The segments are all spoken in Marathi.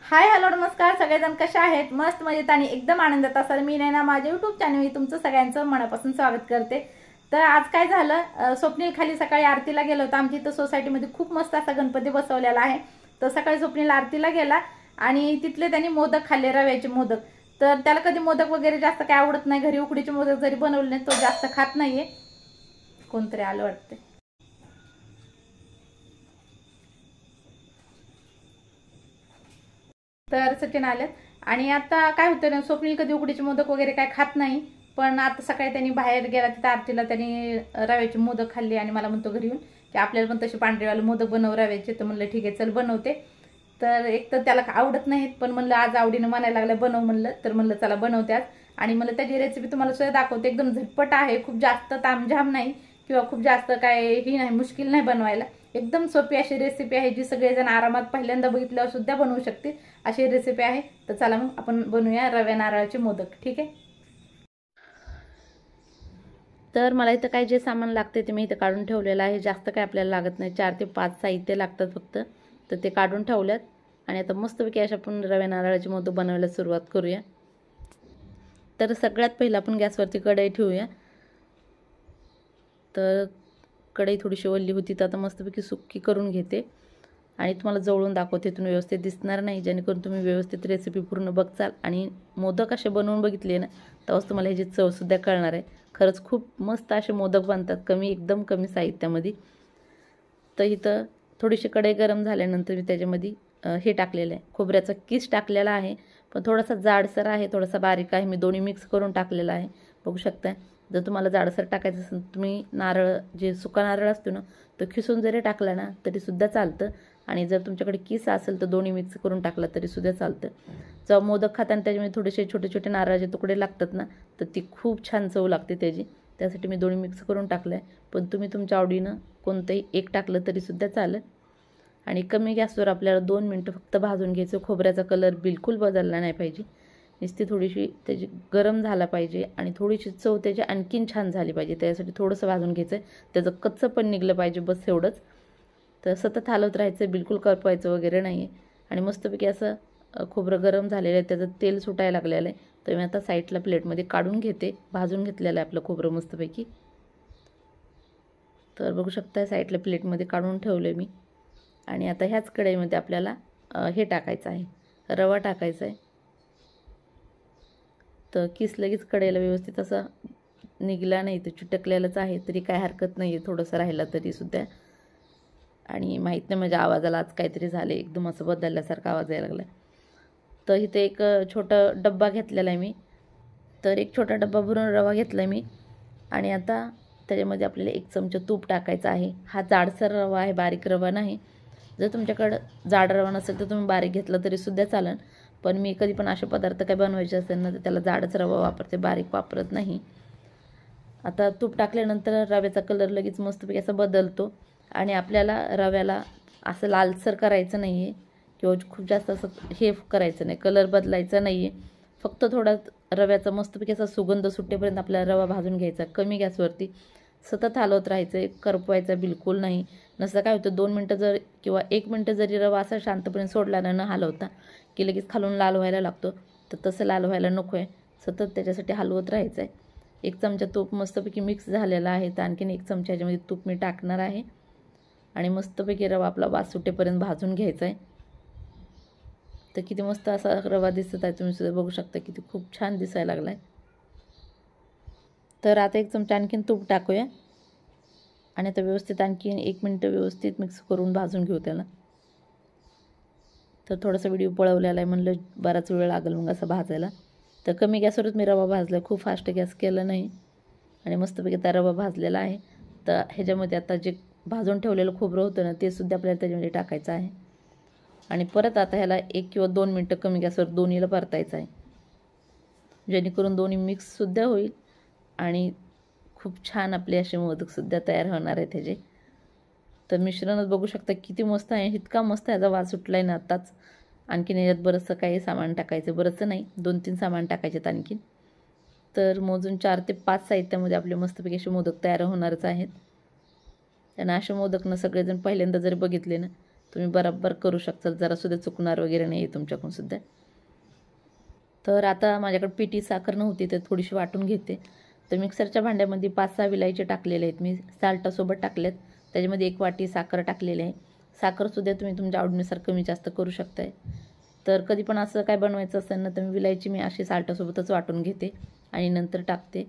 हाय हॅलो नमस्कार सगळेजण कशा आहेत? मस्त मजेत आणि एकदम आनंदात असाल. मी नैना माझ्या यूट्यूब चॅनल तुमचं सगळ्यांचं मनापासून स्वागत करते. तर आज काय झालं, स्वप्नील खाली सकाळी आरतीला गेलो होतो. आमच्या इथं सोसायटीमध्ये खूप मस्त असा गणपती बसवलेला आहे. तर सकाळी स्वप्नील आरतीला गेला आणि तिथले त्यांनी मोदक खाल्ले, रव्याचे मोदक. तर त्याला कधी मोदक वगैरे जास्त काय आवडत नाही. घरी उकडीचे मोदक जरी बनवले तो जास्त खात नाहीये. कोणतरी आलं वाटते. तर सचिन आलेत आणि आता काय होतं ना, स्वप्नील कधी उकडीचे मोदक वगैरे काय खात नाही. पण आता सकाळी त्यांनी बाहेर गेला तिथं आरतीला, त्यांनी रव्याचे मोदक खाल्ले आणि मला म्हणतो घरी येऊन की आपल्याला पण तसे पांढरेवाले मोदक बनव रव्याचे. तर म्हणलं ठीक आहे चल बनवते. तर एक तर त्याला आवडत नाहीत, पण म्हणलं आज आवडीनं म्हणायला लागलं बनव म्हणलं. तर म्हणलं चला बनवते आज. आणि मला त्याची रेसिपी तुम्हाला सुद्धा दाखवते. एकदम झटपट आहे, खूप जास्त तामझाम नाही किंवा खूप जास्त काय ही नाही, मुश्किल नाही बनवायला. एकदम सोपी अशी रेसिपी आहे जी सगळेजण आरामात पहिल्यांदा बघितल्यावर सुद्धा बनवू शकतील अशी रेसिपी आहे. तर चला मग आपण बनवूया रव्या नारळाचे मोदक. ठीक आहे. तर मला इथं काय जे सामान लागते ते मी इथं काढून ठेवलेलं आहे. जास्त काय आपल्याला लागत नाही, 4 ते 5 साहित्य लागतात फक्त. तर ते काढून ठेवल्यात आणि आता मस्तपैकी अशा आपण रव्या नारळाचे मोदक बनवायला सुरुवात करूया. तर सगळ्यात पहिलं आपण गॅसवरती कढई ठेवूया. तर कढई थोडीशी ओली होती तर आता मस्तपैकी सुक्की करून घेते आणि तुम्हाला जवळून दाखवते. इथून व्यवस्थित दिसणार नाही, जेणेकरून तुम्ही व्यवस्थित रेसिपी पूर्ण बघचाल आणि मोदक असे बनवून बघितले ना तेव्हाच तुम्हाला ह्याची चवसुद्धा कळणार आहे. खरंच खूप मस्त असे मोदक बनतात एकदम कमी साहित्यामध्ये. तर इथं थोडीशी कढई गरम झाल्यानंतर मी त्याच्यामध्ये हे टाकलेलं आहे, खोबऱ्याचा किस टाकलेला आहे. पण थोडासा जाडसर आहे, थोडासा बारीक आहे. मी दोन्ही मिक्स करून टाकलेला आहे, बघू शकता. जर तुम्हाला जाडसर टाकायचं असेल तुम्ही नारळ जे सुका नारळ असतो ना तो खिसून जरी टाकला ना तरीसुद्धा चालतं. आणि जर तुमच्याकडे किस असेल तर दोन्ही मिक्स करून टाकला तरीसुद्धा चालतं. जेव्हा मोदक खाताना त्याच्यामध्ये थोडेसे छोटे छोटे नारळाचे तुकडे लागतात ना तर ती खूप छान चव लागते त्याची. त्यासाठी मी दोन्ही मिक्स करून टाकलं आहे. पण तुम्ही तुमच्या आवडीनं कोणतंही एक टाकलं तरीसुद्धा चालेल. आणि कमी गॅसवर आपल्याला 2 मिनटं फक्त भाजून घ्यायचं. खोबऱ्याचा कलर बिलकुल बदलला नाही पाहिजे, नुसती थोडीशी त्याची गरम झाला पाहिजे आणि थोडीशी चव त्याची आणखीन छान झाली पाहिजे. त्यासाठी थोडंसं भाजून घ्यायचं, त्याचं कच्चं पण निघलं पाहिजे, बस एवढंच. तर सतत हलवत राहायचं, बिलकुल करपायचं वगैरे नाही आहे. आणि मस्तपैकी असं खोबरं गरम झालेलं आहे, त्याचं तेल सुटायला लागलेलं आहे. तर मी आता साईडला प्लेटमध्ये काढून घेते. भाजून घेतलेलं आहे आपलं खोबरं मस्तपैकी. तर बघू शकता साईडला प्लेटमध्ये काढून ठेवलं आहे मी. आणि आता ह्याच कढईमध्ये आपल्याला हे टाकायचं आहे, रवा टाकायचा आहे. तर किस लगेच कढईला व्यवस्थित असं निघला नाही, तर चिटकलेलंच आहे तरी काय हरकत नाही आहे, थोडंसं राहिलं तरीसुद्धा. आणि माहीत नाही माझ्या आवाजाला आज काहीतरी झाले, एकदम असं बदलल्यासारखा आवाज यायला लागला. तर इथे एक छोटा डब्बा घेतलेला आहे मी. तर एक छोटा डब्बा भरून रवा घेतला आहे मी. आणि आता त्याच्यामध्ये आपल्याला 1 चमचा तूप टाकायचं आहे. हा जाडसर रवा आहे, बारीक रवा नाही. जर तुमच्याकडं जाड रवा नसेल तर तुम्ही बारीक घेतला तरीसुद्धा चालेल. पण मी कधी पण असे पदार्थ काय बनवायचे असेल ना तर त्याला जाडच रवा वापरते, बारीक वापरत नाही. आता तूप टाकल्यानंतर रव्याचा कलर लगेच मस्तपैकी असा बदलतो. आणि आपल्याला रव्याला असं लालसर करायचं नाही आहे किंवा खूप जास्त असं हे करायचं नाही, कलर बदलायचा नाही आहे. फक्त थोडा रव्याचा मस्तपैकी असा सुगंध सुटेपर्यंत आपल्याला रवा भाजून घ्यायचा कमी गॅसवरती. सतत हलवत राहायचं आहे, करपवायचं बिलकुल नाही. नसतं काय होतं 2 मिनटं जर किंवा 1 मिनटं जरी रवा असा शांतपणे सोडला ना न हलवता की लगेच खालून लाल व्हायला लागतो. तर तसं लाल व्हायला नको आहे, सतत त्याच्यासाठी हलवत राहायचं आहे. 1 चमचा तूप मस्तपैकी मिक्स झालेला आहे. तर आणखीन 1 चमचा ह्याच्यामध्ये तूप मी टाकणार आहे आणि मस्तपैकी रवा आपला वास सुटेपर्यंत भाजून घ्यायचा आहे. तर किती मस्त असा रवा दिसत आहे, तुम्ही सुद्धा बघू शकता किती खूप छान दिसायला लागला आहे. तर आता 1 चमचा आणखीन तूप टाकूया आणि आता व्यवस्थित आणखीन 1 मिनटं व्यवस्थित मिक्स करून भाजून घेऊ त्याला. तर थोडासा व्हिडिओ पळवलेला आहे, म्हणलं बराच वेळ लागेल मग असं भाजायला. तर कमी गॅसवरच मी रवा भाजला, खूप फास्ट गॅस केला नाही. आणि मस्तपैकी त्या रवा भाजलेला आहे. तर ह्याच्यामध्ये आता जे भाजून ठेवलेलं खोबरं होतं ना ते सुद्धा आपल्याला त्याच्यामध्ये टाकायचं आहे. आणि परत आता ह्याला 1 किंवा 2 मिनटं कमी गॅसवर दोन्हीला परतायचं आहे, जेणेकरून दोन्ही मिक्ससुद्धा होईल आणि खूप छान आपले असे मोदकसुद्धा तयार होणार आहेत ह्याचे. तर मिश्रणच बघू शकता किती मस्त आहे, इतका मस्त ह्याचा वास सुटला आहे ना आत्ताच. आणखीन याच्यात बरंचसं काही सामान टाकायचं, बरंचसं नाही 2-3 सामान टाकायचेत आणखीन. तर मोजून 4 ते 5 साहित्यामध्ये आपले मस्तपैकी असे मोदक तयार होणारच आहेत. त्यांना असे मोदक ना सगळेजण पहिल्यांदा जर बघितले ना तुम्ही बरोबर करू शकता, जरासुद्धा चुकणार वगैरे नाही आहे तुमच्याकडून सुद्धा. तर आता माझ्याकडे पिठी साखर नव्हती तर थोडीशी वाटून घेते. तर मिक्सरच्या भांड्यामध्ये 5-6 विलायचे टाकलेले आहेत मी, साल्टासोबत टाकलेत. त्याच्यामध्ये 1 वाटी साखर टाकलेली आहे. साखरसुद्धा तुम्ही तुमच्या आवडीनुसार कमी जास्त करू शकताय. तर कधी पण असं काय बनवायचं असेल ना, तर विलायची मी अशी साल्टासोबतच वाटून घेते आणि नंतर टाकते.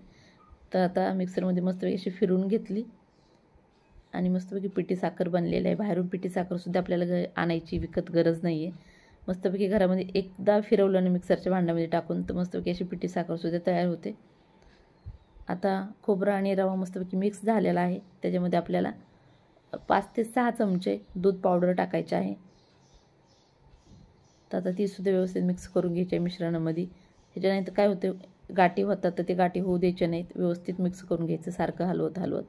तर आता मिक्सरमध्ये मस्तपैकी अशी फिरवून घेतली आणि मस्तपैकी पिठी साखर बनलेली आहे. बाहेरून पिठी साखरसुद्धा आपल्याला आणायची विकत गरज नाही आहे. मस्तपैकी घरामध्ये एकदा फिरवलं ना मिक्सरच्या भांड्यामध्ये टाकून, तर मस्तपैकी अशी पिठी साखरसुद्धा तयार होते. आता खोबरं आणि रवा मस्तपैकी मिक्स झालेला आहे. त्याच्यामध्ये आपल्याला 5 ते 6 चमचे दूध पावडर टाकायचे आहे. तर आता तीसुद्धा व्यवस्थित मिक्स करून घ्यायची आहे मिश्रणामध्ये. ह्याच्यानंतर काय होते, गाठी होतात तर ते गाठी होऊ द्यायचे नाहीत. व्यवस्थित मिक्स करून घ्यायचं सारखं हलवत.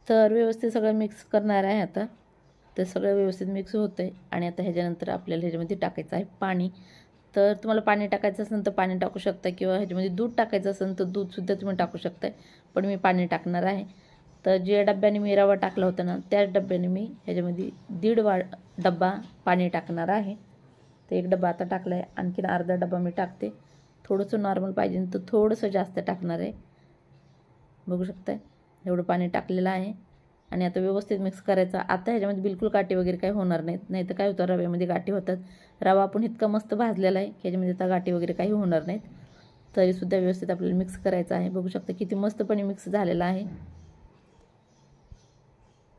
तर व्यवस्थित सगळं मिक्स करणार आहे आता. तर सगळं व्यवस्थित मिक्स होतं आहे आणि आता ह्याच्यानंतर आपल्याला ह्याच्यामध्ये टाकायचं आहे पाणी. तर तुम्हाला पाणी टाकायचं असेल तर पाणी टाकू शकता किंवा ह्याच्यामध्ये दूध टाकायचं असेल तर दूधसुद्धा तुम्ही टाकू शकता. पण मी पाणी टाकणार आहे. तर ज्या डब्याने मी रवा टाकला होता ना, त्याच डब्याने मी ह्याच्यामध्ये 1.5 डब्बा पाणी टाकणार आहे. तर 1 डब्बा आता टाकला आहे, आणखीन अर्धा डब्बा मी टाकते. थोडंसं नॉर्मल पाहिजे तर थोडंसं जास्त टाकणार आहे. बघू शकताय एवढं पाणी टाकलेलं आहे आणि आता व्यवस्थित मिक्स करायचं. आता ह्याच्यामध्ये बिलकुल गाठी वगैरे काही होणार नाहीत, नाही तर काय होतं रव्यामध्ये गाठी होतात. रवा आपण इतका मस्त भाजलेला आहे की ह्याच्यामध्ये आता गाठी वगैरे काही होणार नाहीत. तरीसुद्धा व्यवस्थित आपल्याला मिक्स करायचं आहे. बघू शकता किती मस्तपणे मिक्स झालेला आहे.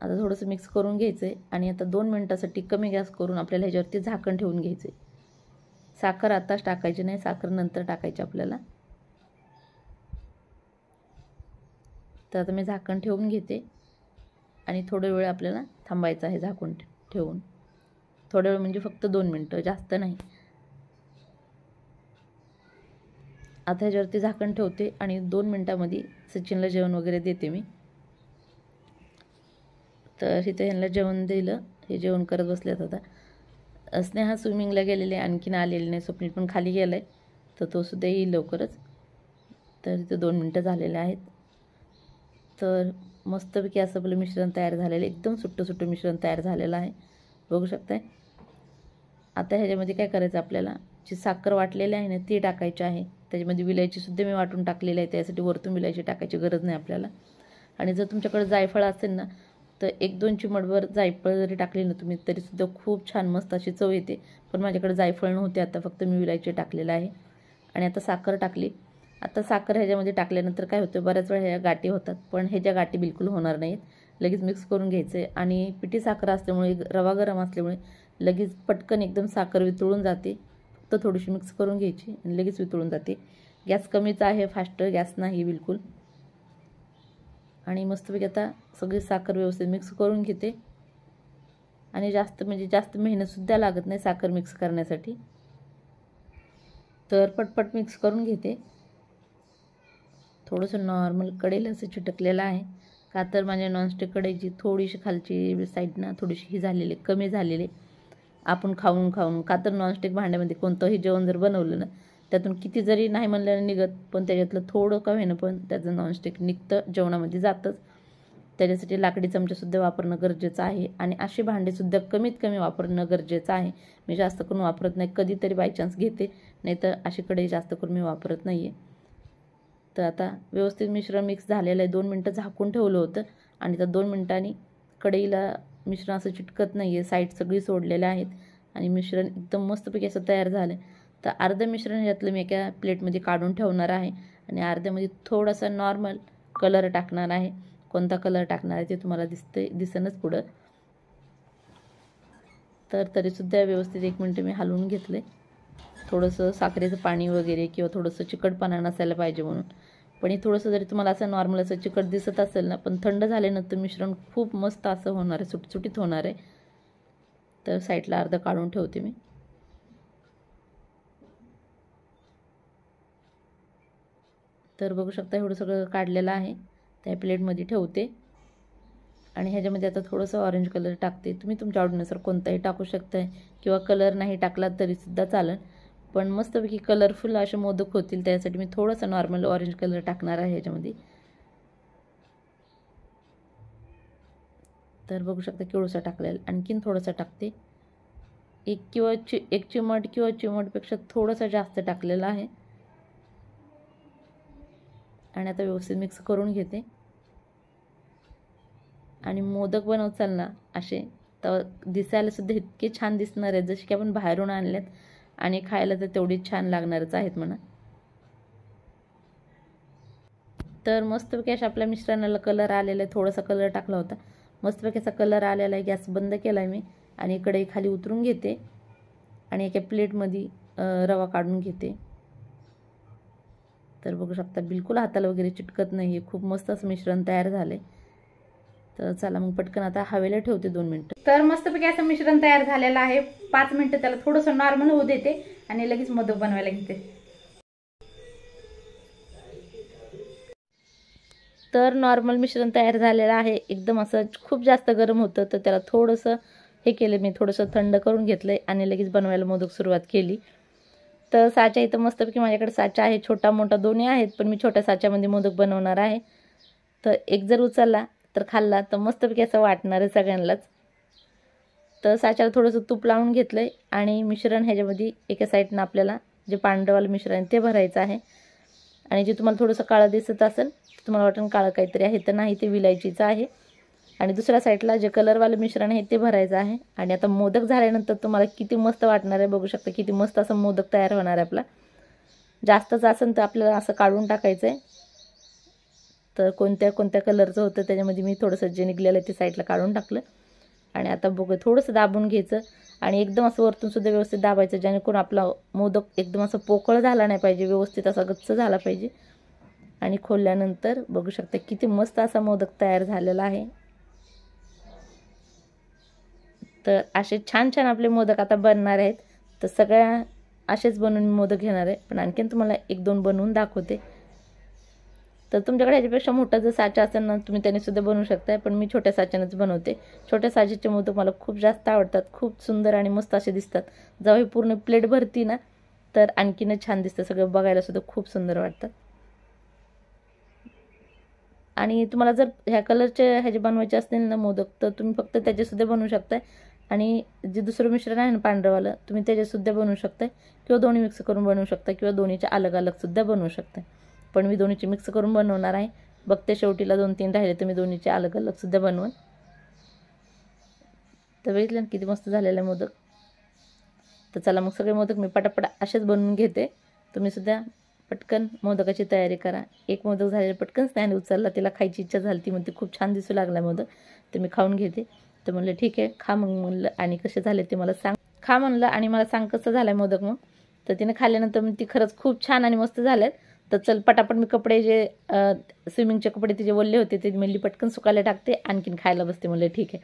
आता थोडंसं मिक्स करून घ्यायचं आहे आणि आता 2 मिनिटासाठी कमी गॅस करून आपल्याला ह्याच्यावरती झाकण ठेवून घ्यायचं आहे. साखर आताच टाकायची नाही, साखर नंतर टाकायची आपल्याला. तर आता मी झाकण ठेवून घेते आणि थोडा वेळ आपल्याला थांबायचं आहे झाकून ठेवून. थोडा वेळ म्हणजे फक्त 2 मिनटं, जास्त नाही. आता ह्याच्यावरती झाकण ठेवते आणि 2 मिनटामध्ये सचिनला जेवण वगैरे देते मी. तर इथे ह्यांना जेवण दिलं, हे जेवण करत बसलेत. आता स्नेहा स्विमिंगला गेलेले, आणखीन आलेले नाही. स्वप्नील पण खाली गेला आहे, तर तो सुद्धा येईल लवकरच. तर इथे 2 मिनटं झालेले आहेत. तर मस्तपैकी असं आपलं मिश्रण तयार झालेलं, एकदम सुट्टं मिश्रण तयार झालेलं आहे. बघू शकताय. आता ह्याच्यामध्ये काय करायचं, आपल्याला जी साखर वाटलेली आहे ना ती टाकायची आहे. त्याच्यामध्ये विलायचीसुद्धा मी वाटून टाकलेली आहे, त्यासाठी वरतून विलायची टाकायची गरज नाही आपल्याला. आणि जर तुमच्याकडे जायफळ असेल ना, तर 1-2 चिमटभर जायफळ जरी टाकली ना तुम्ही, तरीसुद्धा खूप छान मस्त अशी चव येते. पण माझ्याकडे जायफळ नव्हते, आता फक्त मी विलायची टाकलेलं आहे. आणि आता साखर टाकली. आता साखर ह्याच्यामध्ये टाकल्यानंतर काय होतं, बऱ्याच वेळा ह्या गाठी होतात, पण ह्याच्या गाठी बिलकुल होणार नाहीत. लगेच मिक्स करून घ्यायचं आहे. आणि पिठी साखर असल्यामुळे, रवा गरम असल्यामुळे लगेच पटकन एकदम साखर वितळून जाते. फक्त थोडीशी मिक्स करून घ्यायची आणि लगेच वितळून जाते. गॅस कमीच आहे, फास्ट गॅस नाही बिलकुल. आणि मस्तपैकी आता सगळी साखर व्यवस्थित मिक्स करून घेते. आणि जास्त मेहनतसुद्धा लागत नाही साखर मिक्स करण्यासाठी. तर पटपट मिक्स करून घेते. थोडंसं नॉर्मल कढईला असं चिटकलेलं आहे, का तर माझ्या नॉनस्टिक कढईची थोडीशी खालची साईड ना थोडीशी ही झालेली, कमी झालेली. आपण खाऊन का तर नॉनस्टिक भांड्यामध्ये कोणतंही जेवण जर बनवलं ना, त्यातून किती जरी नाही म्हणलं निघत, पण त्याच्यातलं थोडं का होईना पण त्याचं नॉनस्टिक निघतं, जेवणामध्ये जातंच. त्याच्यासाठी लाकडी चमचासुद्धा वापरणं गरजेचं आहे. आणि अशी भांडेसुद्धा कमीत कमी वापरणं गरजेचं आहे. मी जास्त करून वापरत नाही, कधीतरी बायचान्स घेते, नाही तर अशी कढई जास्त करून मी वापरत नाही आहे. तर आता व्यवस्थित मिश्रण मिक्स झालेलं आहे. 2 मिनटं झाकून ठेवलं होतं आणि त्या 2 मिनटांनी कढईला मिश्रण असं चिटकत नाही आहे, साईड सगळी सोडलेल्या आहेत आणि मिश्रण एकदम मस्तपैकी असं तयार झालं आहे. तर अर्धं मिश्रण यातलं मी एका प्लेटमध्ये काढून ठेवणार आहे आणि अर्ध्यामध्ये थोडासा नॉर्मल कलर टाकणार आहे. कोणता कलर टाकणार आहे ते तुम्हाला दिसेनच पुढं. तर तरीसुद्धा व्यवस्थित 1 मिनटं मी हलवून घेतलं आहे. थोडंसं साखरेचं पाणी वगैरे किंवा थोडंसं चिकटपणा नसायला पाहिजे म्हणून. पण हे थोडंसं जरी तुम्हाला असं नॉर्मल असं चिकट दिसत असेल ना, पण थंड झाल्यानंतर मिश्रण खूप मस्त असं होणार आहे, सुटसुटीत होणार आहे. तर साईडला अर्धं काढून ठेवते मी. तर बघू शकता एवढं सगळं काढलेलं आहे, त्या प्लेटमध्ये ठेवते. आणि ह्याच्यामध्ये आता थोडंसं ऑरेंज कलर टाकते. तुम्ही तुमच्या आवडीनुसार कोणताही टाकू शकताय किंवा कलर नाही टाकला तरीसुद्धा चालेल. पण मस्तपैकी कलरफुल असे मोदक होतील, त्यासाठी मी थोडासा नॉर्मल ऑरेंज कलर टाकणार आहे ह्याच्यामध्ये. तर बघू शकता केळूसा टाकलेला, आणखीन थोडंसं टाकते, एक चिमट किंवा चिमटपेक्षा थोडंसं जास्त टाकलेलं आहे. आणि आता व्यवस्थित मिक्स करून घेते. आणि मोदक बनवताल ना असे तर दिसायला सुद्धा इतके छान दिसणार आहेत जसे की आपण बाहेरून आणलेत, आणि खायला तर तेवढीच छान लागणारच आहेत म्हणा. तर मस्तपैकी अशा आपल्या मिश्रणाला कलर आलेला आहे, थोडासा कलर टाकला होता, मस्तपैकी असा कलर आलेला आहे. गॅस बंद केला आहे मी आणि कढई खाली उतरून घेते आणि एका प्लेटमध्ये रवा काढून घेते. तर बघू शकता बिलकुल हाताला वगैरे चिटकत नाही आहे, खूप मस्त असं मिश्रण तयार झाले. तर चला मग पटकन आता हवेला ठेवते 2 मिनिटं. तर मस्तपैकी असं मिश्रण तयार झालेलं आहे. 5 मिनिटं त्याला थोडंसं नॉर्मल होऊ देते आणि लगेच मोदक बनवायला घेते. तर नॉर्मल मिश्रण तयार झालेलं आहे. एकदम असं खूप जास्त गरम होतं तर त्याला थोडंसं हे केलं मी, थोडंसं थंड करून घेतलं आणि लगेच बनवायला मोदक सुरुवात केली. तर साचा इथं मस्तपैकी माझ्याकडे साचा आहे, छोटा मोठा दोन्ही आहेत, पण मी छोट्या साच्यामध्ये मोदक बनवणार आहे. तर एक जर उचलला तर खाल्ला तर मस्तपैकी असं वाटणार आहे सगळ्यांनाच. तर साच्याला थोडंसं तूप लावून घेतलं आहे आणि मिश्रण ह्याच्यामध्ये एका साईडनं आपल्याला जे पांढरवालं मिश्रण ते भरायचं आहे. आणि जे तुम्हाला थोडंसं काळं दिसत असेल, तुम्हाला वाटतं काळं काहीतरी आहे, तर नाही, ते विलायचीचं आहे. आणि दुसऱ्या साईडला जे कलरवालं मिश्रण आहे ते भरायचं आहे. आणि आता मोदक झाल्यानंतर तुम्हाला किती मस्त वाटणार आहे बघू शकता, किती मस्त असं मोदक तयार होणार आहे आपला. जास्तच असेल तर आपल्याला असं काढून टाकायचं आहे. तर कोणत्या कोणत्या कलरचं होतं त्याच्यामध्ये मी थोडंसं जे निघलेलं आहे ते साईडला काढून टाकलं. आणि आता बघू थोडंसं दाबून घ्यायचं आणि एकदम असं वरतून सुद्धा व्यवस्थित दाबायचं, जेणेकरून आपला मोदक एकदम असं पोकळ झाला नाही पाहिजे, व्यवस्थित असा गच्च झाला पाहिजे. आणि खोलल्यानंतर बघू शकता किती मस्त असा मोदक तयार झालेला आहे. तर असे छान छान आपले मोदक आता बनणार आहेत. तर सगळ्या असेच बनवून मी मोदक घेणार आहे, पण आणखीन तुम्हाला 1-2 बनवून दाखवते. तर तुमच्याकडे ह्याच्यापेक्षा मोठा जर साचा असेल ना तुम्ही त्याने सुद्धा बनवू शकताय, पण मी छोट्या साच्यानेच बनवते. छोट्या साच्याचे मोदक मला खूप जास्त आवडतात, खूप सुंदर आणि मस्त असे दिसतात. जेव्हा ही पूर्ण प्लेट भरती ना तर आणखीनच छान दिसतं, सगळं बघायला सुद्धा खूप सुंदर वाटतात. आणि तुम्हाला जर ह्या कलरचे ह्याचे बनवायचे असतील ना मोदक तर तुम्ही फक्त त्याचेसुद्धा बनवू शकताय. आणि जे दुसरं मिश्रण आहे ना पांढरवालं तुम्ही त्याचेसुद्धा बनवू शकताय, किंवा दोन्ही मिक्स करून बनवू शकता, किंवा दोन्हीचे अलग अलगसुद्धा बनवू शकताय. पण मी दोन्हीचे मिक्स करून बनवणार आहे. बघते शेवटीला 2-3 राहिले तर मी दोन्हीचे अलग अलगसुद्धा बनवून. तर बघितलं किती मस्त झालेलं आहे मोदक. तर चला मग सगळे मोदक मी पटापट असेच बनवून घेते. तुम्हीसुद्धा पटकन मोदकाची तयारी करा. एक मोदक झालेला पटकन स्नॅन उचलला, तिला खायची इच्छा झाली, ती म्हणते खूप छान दिसू लागला मोदक, तर मी खाऊन घेते. तर म्हणलं ठीक आहे खा मग, म्हणलं आणि कसे झाले ते मला सांग. खा म्हणलं आणि मला सांग कसं झालं आहे मोदक मग. तर तिने खाल्ल्यानंतर मग ती खरंच खूप छान आणि मस्त झालेत. तर चल पटापट मी कपडे जे स्विमिंगचे कपडे तिचे ओल्ले होते ते म्हणली पटकन सुकायला टाकते, आणखीन खायला बसते. म्हणलं ठीक आहे.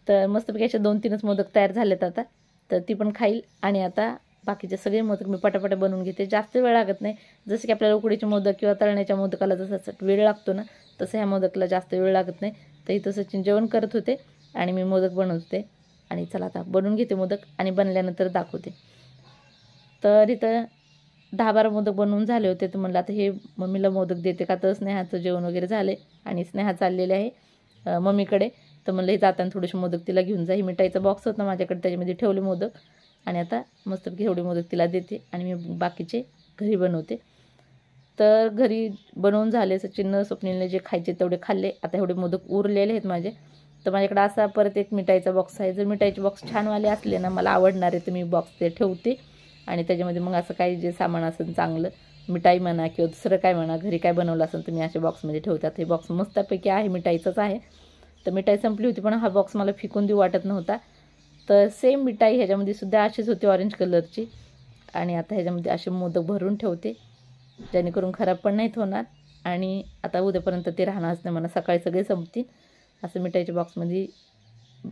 तर मस्तपैकी असे 2-3च मोदक तयार झालेत आता. तर ती पण खाईल आणि आता बाकीचे सगळे मोदक मी पटापट बनवून घेते. जास्त वेळ लागत नाही, जसं की आपल्याला उकडीचे मोदक किंवा तळण्याच्या मोदकाला जसं वेळ लागतो ना तसं ह्या मोदकला जास्त वेळ लागत नाही. तर इथं सचिन जेवण करत होते आणि मी मोदक बनवते. आणि चला आता बनवून घेते मोदक आणि बनल्यानंतर दाखवते. तर इथं 10-12 मोदक बनवून झाले होते. तर म्हणलं आता हे मम्मीला मोदक देते का, तर स्नेहाचं जेवण वगैरे झाले आणि स्नेहा चाललेले आहे मम्मीकडे. तर म्हणलं हे जाताना थोडेसे मोदक तिला घेऊन जा. ही मिठाईचा बॉक्स होता माझ्याकडे, त्याच्यामध्ये ठेवले मोदक आणि आता मस्तपैकी एवढे मोदक तिला देते आणि मी बाकीचे घरी बनवते. तर घरी बनवून झाले, सचिननं स्वप्नीलने जे खायचे तेवढे खाल्ले. आता एवढे मोदक उरलेले आहेत माझे. तर माझ्याकडे असा परत एक मिठाईचा बॉक्स आहे. जर मिठाईचे बॉक्स छानवाले असले ना मला आवडणार आहे तर मी बॉक्स ते ठेवते आणि त्याच्यामध्ये मग असं काही जे सामान असेल चांगलं, मिठाई म्हणा किंवा दुसरं काय म्हणा, घरी काय बनवलं असेल तर मी अशा बॉक्समध्ये ठेवतात. हे बॉक्स मस्तपैकी आहे, मिठाईचंच आहे. तर मिठाई संपली होती पण हा बॉक्स मला फेकून देऊ वाटत नव्हता. तर सेम मिठाई ह्याच्यामध्ये सुद्धा अशीच होती ऑरेंज कलरची. आणि आता ह्याच्यामध्ये असे मोदक भरून ठेवते जेणेकरून खराब पण नाहीत होणार. आणि आता उद्यापर्यंत ते राहणारच नाही, मला सकाळी सगळे संपतील. असं मिठाईच्या बॉक्समध्ये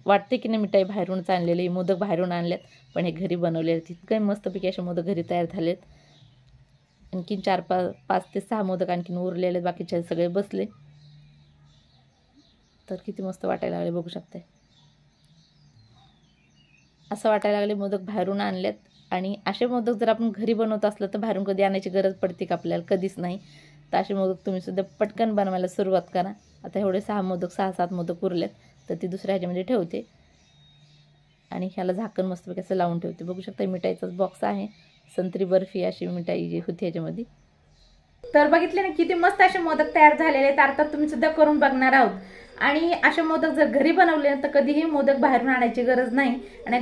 वाटते की नाही मिठाई बाहेरूनच आणलेली, मोदक बाहेरून आणल्यात पण हे घरी बनवलेले. तितकं मस्तपैकी असे मोदक घरी तयार झालेत. आणखीन 5 ते 6 मोदक आणखीन उरलेले, बाकीचे सगळे बसले. तर किती मस्त वाटायला लागले बघू शकते. असं वाटायला लागले मोदक बाहेरून आणलेत. आणि असे मोदक जर आपण घरी बनवत असलं तर बाहेरून कधी आणायची गरज पडते का आपल्याला, कधीच नाही. तर असे मोदक तुम्ही सुद्धा पटकन बनवायला सुरुवात करा. आता एवढे 6 मोदक 6-7 मोदक उरलेत. तर ती दुसऱ्या ह्याच्यामध्ये ठेवते आणि ह्याला झाकण मस्तपैकी असं लावून ठेवते. बघू शकता मिठाईचाच बॉक्स आहे, संत्री बर्फी अशी मिठाई जी होती ह्याच्यामध्ये. तर बघितले ना किती मस्त असे मोदक तयार झालेले आहेत. अर्थात तुम्ही सुद्धा करून बघणार आहोत. आणि असे मोदक जर घरी बनवले तर कधीही मोदक बाहेरून आणायची गरज नाही. आणि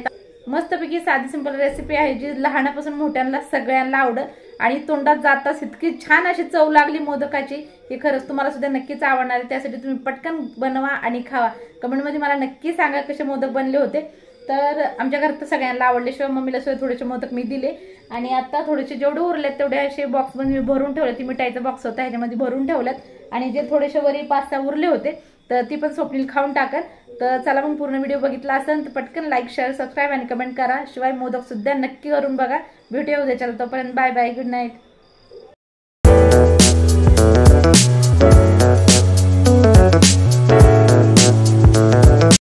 मस्तपैकी साधी सिंपल रेसिपी आहे जी लहानापासून मोठ्यांना सगळ्यांना आवडेल आणि तोंडात जाताच इतकी छान अशी चव लागली मोदकाची की खरंच तुम्हाला सुद्धा नक्कीच आवडणार आहे. त्यासाठी तुम्ही पटकन बनवा आणि खावा. कमेंटमध्ये मला नक्की सांगा कसे मोदक बनले होते. तर आमच्या घरात तर सगळ्यांना आवडले. शिवाय मम्मीला सुद्धा थोडेसे मोदक मी दिले आणि आता थोडेसे जेवढे उरलेत तेवढे असे बॉक्समध्ये मी भरून ठेवले. ती मिठाईचा बॉक्स होता ह्याच्यामध्ये भरून ठेवल्यात आणि जे थोडेसे वरी 5-6 उरले होते तर ती पण स्वप्नील खाऊन टाकल. तर चला मग पूर्ण व्हिडिओ बघितला असेल तर पटकन लाईक शेअर सबस्क्राईब आणि कमेंट करा. शिवाय मोदक सुद्धा नक्की करून बघा. भेटूया उद्याच्या. तोपर्यंत बाय बाय, गुड नाईट.